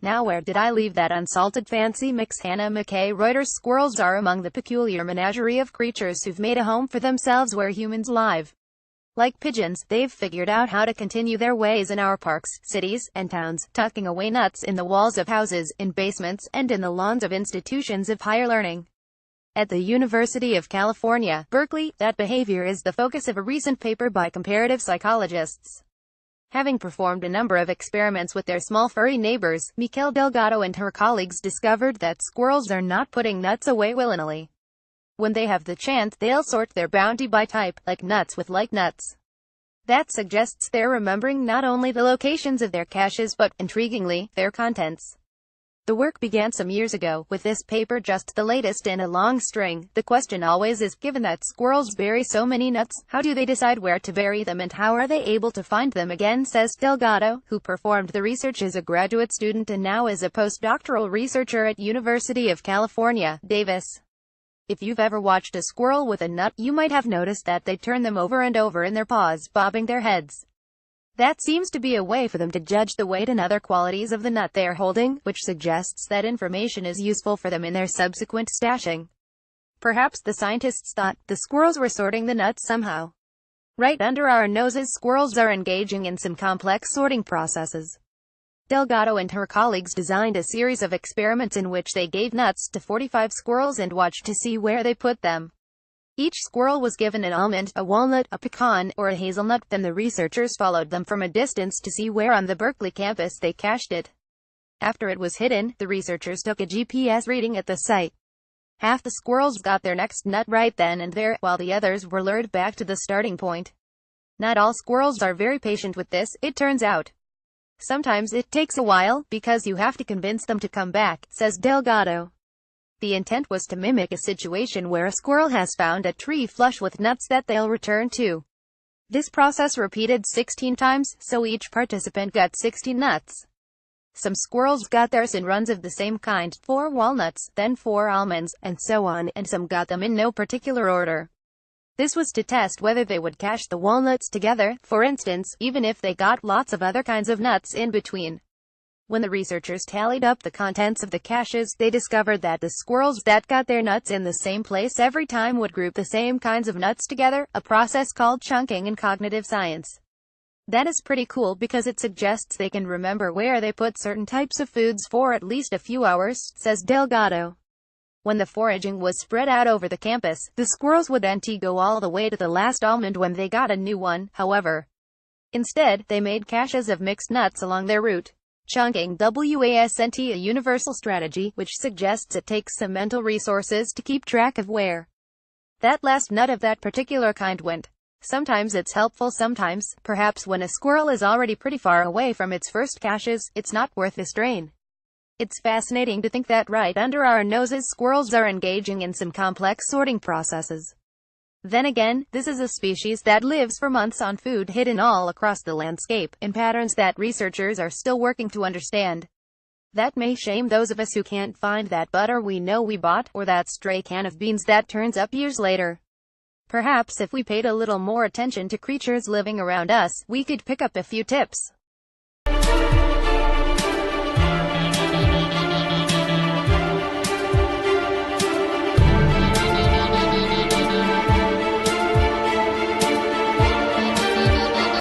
Now where did I leave that unsalted fancy mix? Mckay Reuters squirrels are among the peculiar menagerie of creatures who've made a home for themselves where humans live. Like pigeons, they've figured out how to continue their ways in our parks, cities, and towns, tucking away nuts in the walls of houses, in basements, and in the lawns of institutions of higher learning. At the University of California, Berkeley, that behavior is the focus of a recent paper by comparative psychologists. Having performed a number of experiments with their small furry neighbors, Mckay Delgado and her colleagues discovered that squirrels are not putting nuts away willy-nilly. When they have the chance, they'll sort their bounty by type, like nuts with like nuts. That suggests they're remembering not only the locations of their caches but, intriguingly, their contents. The work began some years ago, with this paper just the latest in a long string. The question always is, given that squirrels bury so many nuts, how do they decide where to bury them and how are they able to find them again, says Delgado, who performed the research as a graduate student and now is a postdoctoral researcher at University of California, Davis. If you've ever watched a squirrel with a nut, you might have noticed that they turn them over and over in their paws, bobbing their heads. That seems to be a way for them to judge the weight and other qualities of the nut they are holding, which suggests that information is useful for them in their subsequent stashing. Perhaps the scientists thought the squirrels were sorting the nuts somehow. Right under our noses, squirrels are engaging in some complex sorting processes. Delgado and her colleagues designed a series of experiments in which they gave nuts to 45 squirrels and watched to see where they put them. Each squirrel was given an almond, a walnut, a pecan, or a hazelnut. Then the researchers followed them from a distance to see where on the Berkeley campus they cached it. After it was hidden, the researchers took a GPS reading at the site. Half the squirrels got their next nut right then and there, while the others were lured back to the starting point. Not all squirrels are very patient with this, it turns out. Sometimes it takes a while, because you have to convince them to come back, says Delgado. The intent was to mimic a situation where a squirrel has found a tree flush with nuts that they'll return to. This process repeated 16 times, so each participant got 16 nuts. Some squirrels got theirs in runs of the same kind, 4 walnuts, then 4 almonds, and so on, and some got them in no particular order. This was to test whether they would cache the walnuts together, for instance, even if they got lots of other kinds of nuts in between. When the researchers tallied up the contents of the caches, they discovered that the squirrels that got their nuts in the same place every time would group the same kinds of nuts together, a process called chunking in cognitive science. That is pretty cool because it suggests they can remember where they put certain types of foods for at least a few hours, says Delgado. When the foraging was spread out over the campus, the squirrels would go all the way to the last almond when they got a new one, however. Instead, they made caches of mixed nuts along their route. Chunking wasn't a universal strategy, which suggests it takes some mental resources to keep track of where that last nut of that particular kind went. Sometimes it's helpful, sometimes, perhaps when a squirrel is already pretty far away from its first caches, it's not worth the strain. It's fascinating to think that right under our noses squirrels are engaging in some complex sorting processes. Then again, this is a species that lives for months on food hidden all across the landscape, in patterns that researchers are still working to understand. That may shame those of us who can't find that butter we know we bought, or that stray can of beans that turns up years later. Perhaps if we paid a little more attention to creatures living around us, we could pick up a few tips.